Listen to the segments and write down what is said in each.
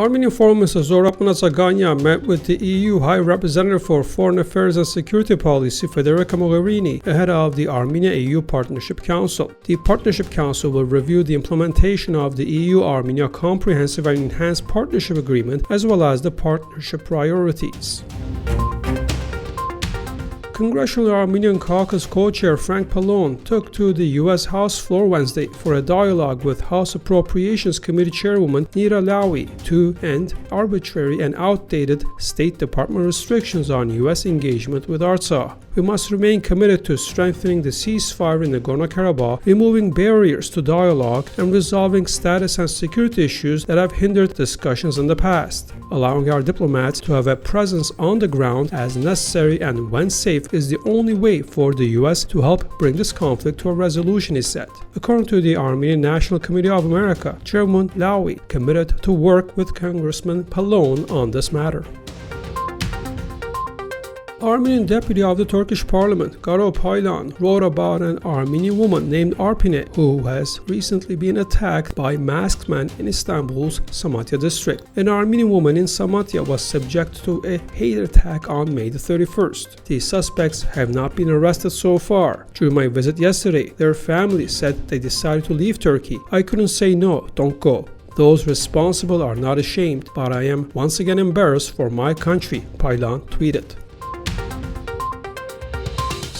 Armenian Foreign Minister Zohrab Mnatsakanyan met with the EU High Representative for Foreign Affairs and Security Policy Federica Mogherini ahead of the Armenia-EU Partnership Council. The Partnership Council will review the implementation of the EU-Armenia Comprehensive and Enhanced Partnership Agreement as well as the partnership priorities. Congressional Armenian Caucus co-chair Frank Pallone took to the U.S. House floor Wednesday for a dialogue with House Appropriations Committee Chairwoman Nita Lowey to end arbitrary and outdated State Department restrictions on U.S. engagement with Artsakh. We must remain committed to strengthening the ceasefire in Nagorno-Karabakh, removing barriers to dialogue, and resolving status and security issues that have hindered discussions in the past. Allowing our diplomats to have a presence on the ground as necessary and when safe is the only way for the U.S. to help bring this conflict to a resolution, he said. According to the Armenian National Committee of America, Chairwoman Lowey committed to work with Congressman Pallone on this matter. Armenian deputy of the Turkish parliament, Pallone, wrote about an Armenian woman named Arpine who has recently been attacked by masked men in Istanbul's Samatya district. An Armenian woman in Samatya was subject to a hate attack on May the 31st. The suspects have not been arrested so far. During my visit yesterday, their family said they decided to leave Turkey. I couldn't say no, don't go. Those responsible are not ashamed, but I am once again embarrassed for my country, Pallone tweeted.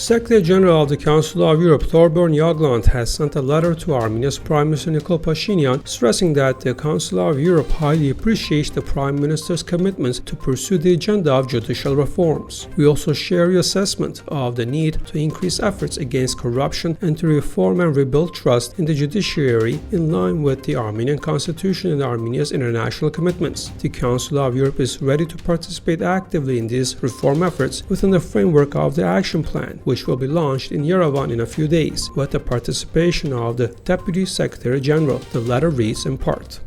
Secretary General of the Council of Europe, Thorbjørn Jagland, has sent a letter to Armenia's Prime Minister Nikol Pashinyan, stressing that the Council of Europe highly appreciates the Prime Minister's commitments to pursue the agenda of judicial reforms. We also share your assessment of the need to increase efforts against corruption and to reform and rebuild trust in the judiciary in line with the Armenian Constitution and Armenia's international commitments. The Council of Europe is ready to participate actively in these reform efforts within the framework of the Action Plan, which will be launched in Yerevan in a few days, with the participation of the Deputy Secretary General, the letter reads in part.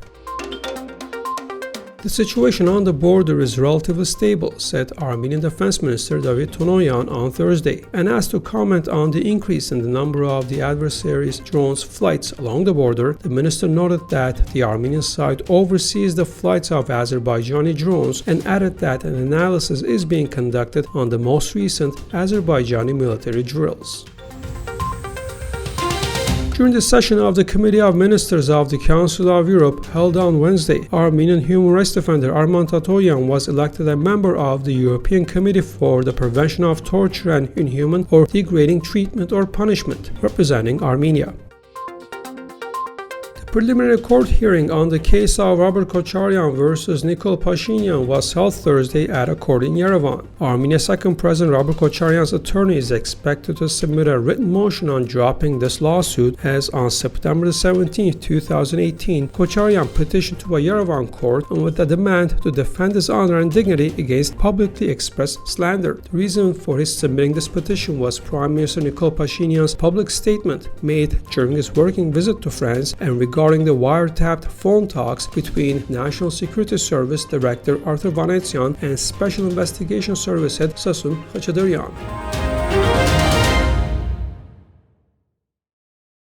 The situation on the border is relatively stable, said Armenian Defense Minister David Tonoyan on Thursday, and asked to comment on the increase in the number of the adversary's drones flights along the border. The minister noted that the Armenian side oversees the flights of Azerbaijani drones and added that an analysis is being conducted on the most recent Azerbaijani military drills. During the session of the Committee of Ministers of the Council of Europe held on Wednesday, Armenian human rights defender Arman Tatoyan was elected a member of the European Committee for the Prevention of Torture and Inhuman or Degrading Treatment or Punishment, representing Armenia. The preliminary court hearing on the case of Robert Kocharyan versus Nikol Pashinyan was held Thursday at a court in Yerevan. Armenia's second president Robert Kocharyan's attorney is expected to submit a written motion on dropping this lawsuit, as on September 17, 2018, Kocharyan petitioned to a Yerevan court with a demand to defend his honor and dignity against publicly expressed slander. The reason for his submitting this petition was Prime Minister Nikol Pashinyan's public statement made during his working visit to France and regarding the wiretapped phone talks between National Security Service Director Arthur Vanetzian and Special Investigation Service Head Sasun Khachaturian.